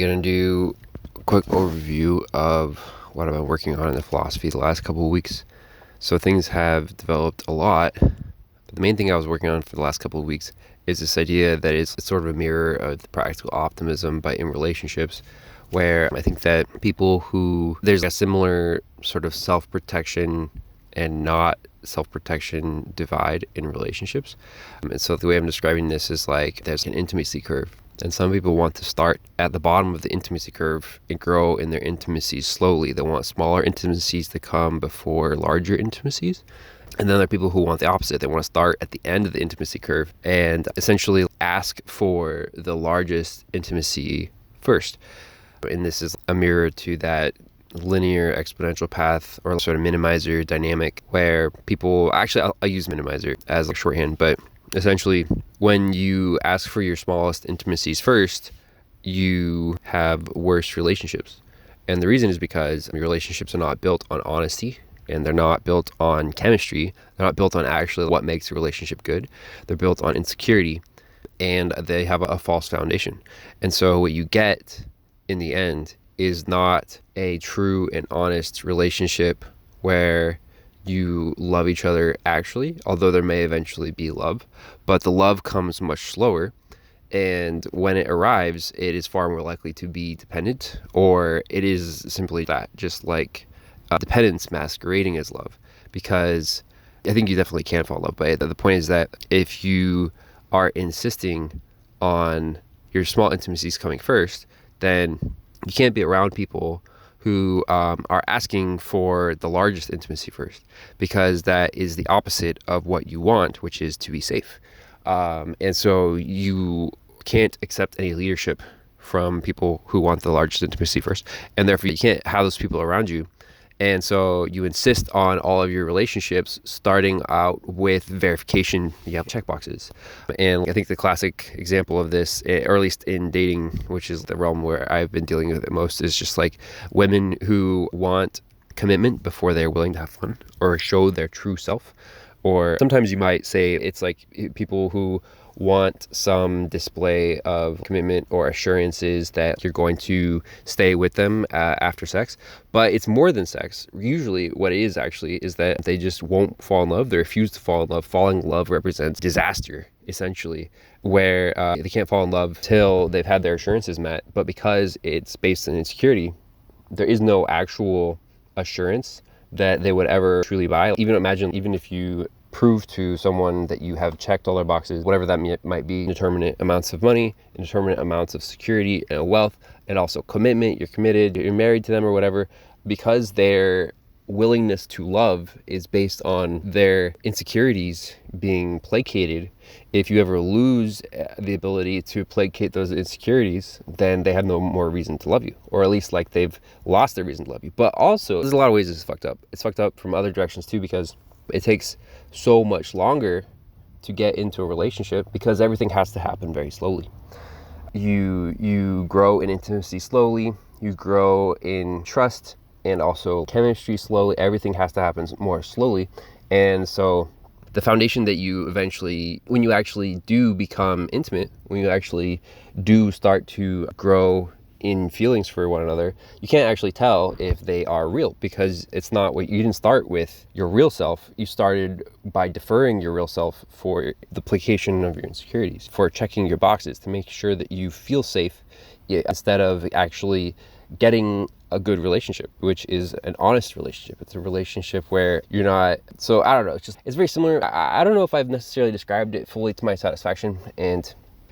Gonna do a quick overview of what I've been working on in the philosophy the last couple of weeks. So things have developed a lot. But the main thing I was working on for the last couple of weeks is this idea that it's sort of a mirror of the practical optimism, but in relationships, where I think that people who there's a similar sort of self-protection and not self-protection divide in relationships. And so the way I'm describing this is like there's an intimacy curve. And some people want to start at the bottom of the intimacy curve and grow in their intimacies slowly. They want smaller intimacies to come before larger intimacies. And then there are people who want the opposite. They want to start at the end of the intimacy curve and essentially ask for the largest intimacy first. And this is a mirror to that linear exponential path or sort of minimizer dynamic where people actually, I'll use minimizer as a shorthand, but essentially when you ask for your smallest intimacies first, you have worse relationships. And the reason is because your relationships are not built on honesty and they're not built on chemistry. They're not built on actually what makes a relationship good. They're built on insecurity and they have a false foundation. And so what you get in the end is not a true and honest relationship where you love each other actually, although there may eventually be love, but the love comes much slower. And when it arrives, it is far more likely to be dependent, or it is simply that, just like dependence masquerading as love. Because I think you definitely can fall in love, but the point is that if you are insisting on your small intimacies coming first, then you can't be around people who are asking for the largest intimacy first, because that is the opposite of what you want, which is to be safe. And so you can't accept any leadership from people who want the largest intimacy first, and therefore you can't have those people around you. And so you insist on all of your relationships starting out with verification, checkboxes. And I think the classic example of this, or at least in dating, which is the realm where I've been dealing with it most, is just like women who want commitment before they're willing to have fun or show their true self. Or sometimes you might say it's like people who want some display of commitment or assurances that you're going to stay with them after sex. But it's more than sex. Usually what it is actually is that they just won't fall in love. They refuse to fall in love. Falling in love represents disaster, essentially, where they can't fall in love till they've had their assurances met. But because it's based on insecurity, there is no actual assurance that they would ever truly buy. Even if you prove to someone that you have checked all their boxes, whatever that might be, indeterminate amounts of money, indeterminate amounts of security and wealth, and also commitment, you're committed, you're married to them or whatever, because their willingness to love is based on their insecurities being placated. If you ever lose the ability to placate those insecurities, then they have no more reason to love you, or at least like they've lost their reason to love you. But also, there's a lot of ways this is fucked up. It's fucked up from other directions too, because it takes so much longer to get into a relationship because everything has to happen very slowly. You grow in intimacy slowly, you grow in trust and also chemistry slowly. Everything has to happen more slowly. And so the foundation that you eventually, when you actually do become intimate, when you actually do start to grow in feelings for one another, you can't actually tell if they are real, because it's not what you didn't start with your real self. You started by deferring your real self for the placation of your insecurities, for checking your boxes to make sure that you feel safe, instead of actually getting a good relationship, which is an honest relationship. It's a relationship where you're not, so I don't know, it's very similar. I don't know if I've necessarily described it fully to my satisfaction,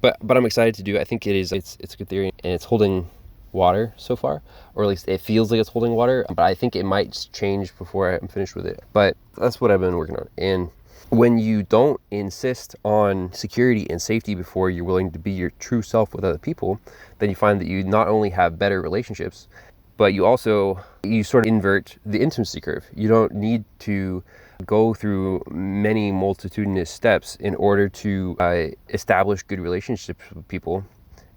but I'm excited to do it. I think it's a good theory, and it's holding water so far, or at least it feels like it's holding water, but I think it might change before I'm finished with it. But that's what I've been working on. And when you don't insist on security and safety before you're willing to be your true self with other people, then you find that you not only have better relationships, but you sort of invert the intimacy curve. You don't need to go through many multitudinous steps in order to establish good relationships with people.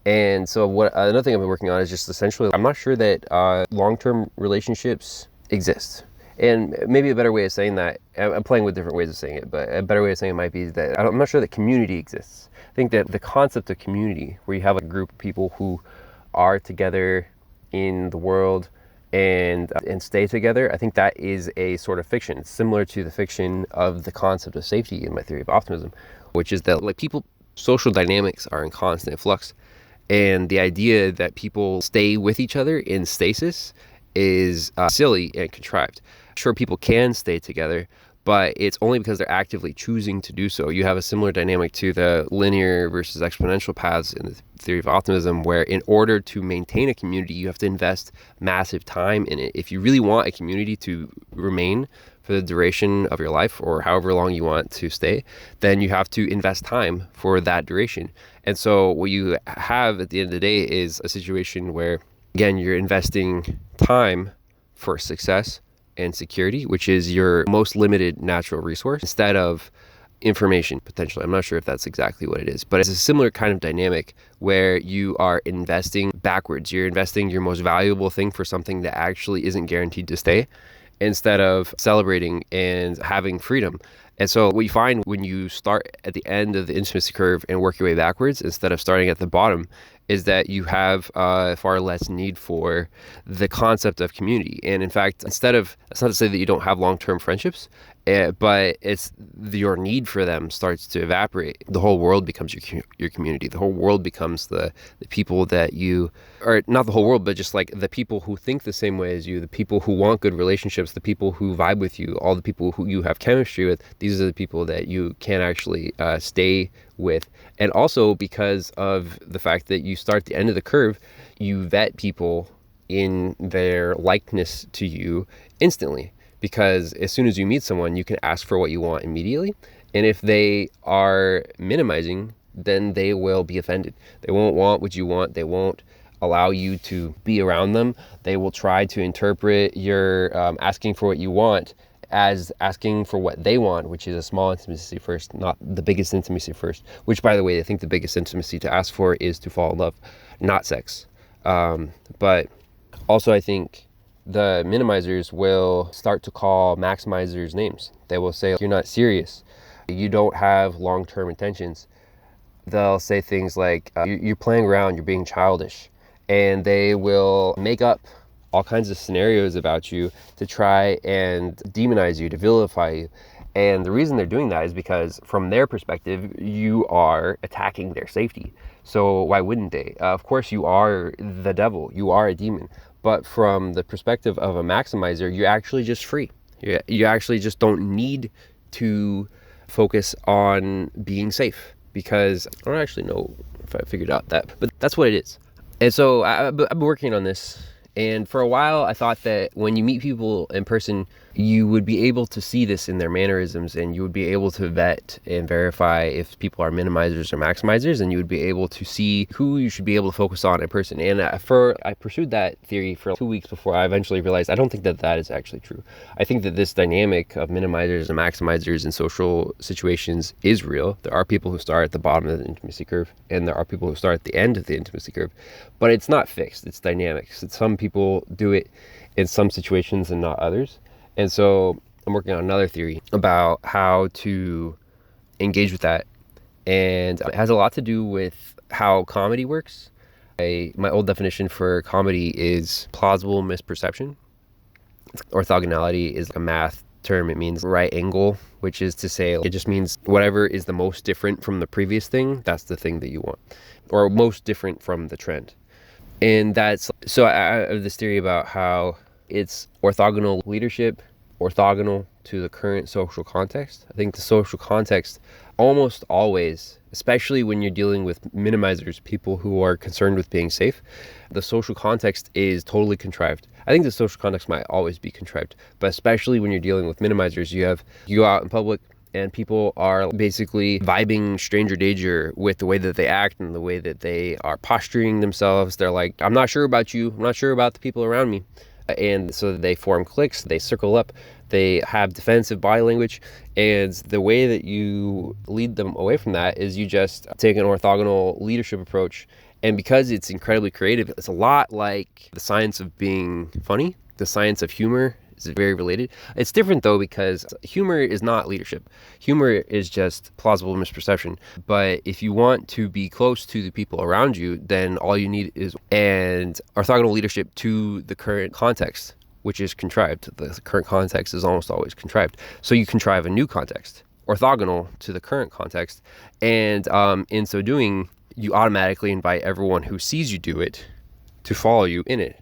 And so another thing I've been working on is just essentially, I'm not sure that long-term relationships exist. And maybe a better way of saying that, I'm playing with different ways of saying it, but a better way of saying it might be that I'm not sure that community exists. I think that the concept of community, where you have a group of people who are together in the world and stay together, I think that is a sort of fiction. It's similar to the fiction of the concept of safety in my theory of optimism, which is that like people, social dynamics are in constant flux. And the idea that people stay with each other in stasis is silly and contrived. Sure, people can stay together, but it's only because they're actively choosing to do so. You have a similar dynamic to the linear versus exponential paths in the theory of optimism, where in order to maintain a community, you have to invest massive time in it. If you really want a community to remain for the duration of your life or however long you want to stay, then you have to invest time for that duration. And so what you have at the end of the day is a situation where, again, you're investing time for success and security, which is your most limited natural resource, instead of information, potentially. I'm not sure if that's exactly what it is, but it's a similar kind of dynamic where you are investing backwards. You're investing your most valuable thing for something that actually isn't guaranteed to stay, instead of celebrating and having freedom. And so what you find when you start at the end of the intimacy curve and work your way backwards, instead of starting at the bottom, is that you have far less need for the concept of community. And in fact, that's not to say that you don't have long-term friendships, but it's your need for them starts to evaporate. The whole world becomes your community. The whole world becomes the people that you, or not the whole world, but just like the people who think the same way as you, the people who want good relationships, the people who vibe with you, all the people who you have chemistry with. These are the people that you can actually stay with. And also because of the fact that you start at the end of the curve, you vet people in their likeness to you instantly. Because as soon as you meet someone, you can ask for what you want immediately. And if they are minimizing, then they will be offended. They won't want what you want. They won't allow you to be around them. They will try to interpret your asking for what you want as asking for what they want, which is a small intimacy first, not the biggest intimacy first. Which, by the way, I think the biggest intimacy to ask for is to fall in love, not sex. But also I think the minimizers will start to call maximizers names. They will say, you're not serious. You don't have long-term intentions. They'll say things like, you're playing around, you're being childish. And they will make up all kinds of scenarios about you to try and demonize you, to vilify you. And the reason they're doing that is because from their perspective, you are attacking their safety. So why wouldn't they? Of course, you are the devil. You are a demon. But from the perspective of a maximizer, you're actually just free. You actually just don't need to focus on being safe, because I don't actually know if I figured out that, but that's what it is. And so I've been working on this. And for a while, I thought that when you meet people in person, you would be able to see this in their mannerisms, and you would be able to vet and verify if people are minimizers or maximizers, and you would be able to see who you should be able to focus on in person. And I pursued that theory for 2 weeks before I eventually realized I don't think that that is actually true. I think that this dynamic of minimizers and maximizers in social situations is real. There are people who start at the bottom of the intimacy curve, and there are people who start at the end of the intimacy curve, but it's not fixed. It's dynamic. Some people do it in some situations and not others. And so I'm working on another theory about how to engage with that. And it has a lot to do with how comedy works. My old definition for comedy is plausible misperception. Orthogonality is a math term. It means right angle, which is to say, it just means whatever is the most different from the previous thing, that's the thing that you want, or most different from the trend. And that's, so I have this theory about how it's orthogonal leadership, orthogonal to the current social context. I think the social context almost always, especially when you're dealing with minimizers, people who are concerned with being safe, the social context is totally contrived. I think the social context might always be contrived, but especially when you're dealing with minimizers, you go out in public and people are basically vibing stranger danger with the way that they act and the way that they are posturing themselves. They're like, I'm not sure about you. I'm not sure about the people around me. And so they form cliques, they circle up, they have defensive body language. And the way that you lead them away from that is you just take an orthogonal leadership approach. And because it's incredibly creative, it's a lot like the science of being funny, the science of humor is very related. It's different though because humor is not leadership. Humor is just plausible misperception. But if you want to be close to the people around you, then all you need is and orthogonal leadership to the current context, which is contrived. The current context is almost always contrived. So you contrive a new context, orthogonal to the current context. And in so doing, you automatically invite everyone who sees you do it to follow you in it.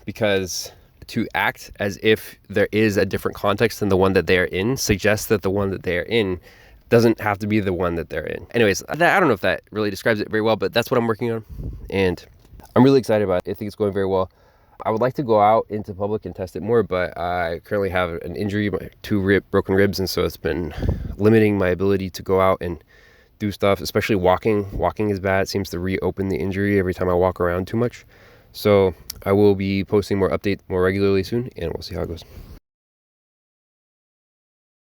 Because to act as if there is a different context than the one that they're in suggests that the one that they're in doesn't have to be the one that they're in. Anyways, I don't know if that really describes it very well, but that's what I'm working on. And I'm really excited about it. I think it's going very well. I would like to go out into public and test it more, but I currently have an injury, two broken ribs, and so it's been limiting my ability to go out and do stuff, especially walking. Walking is bad. It seems to reopen the injury every time I walk around too much. So I will be posting more updates more regularly soon, and we'll see how it goes.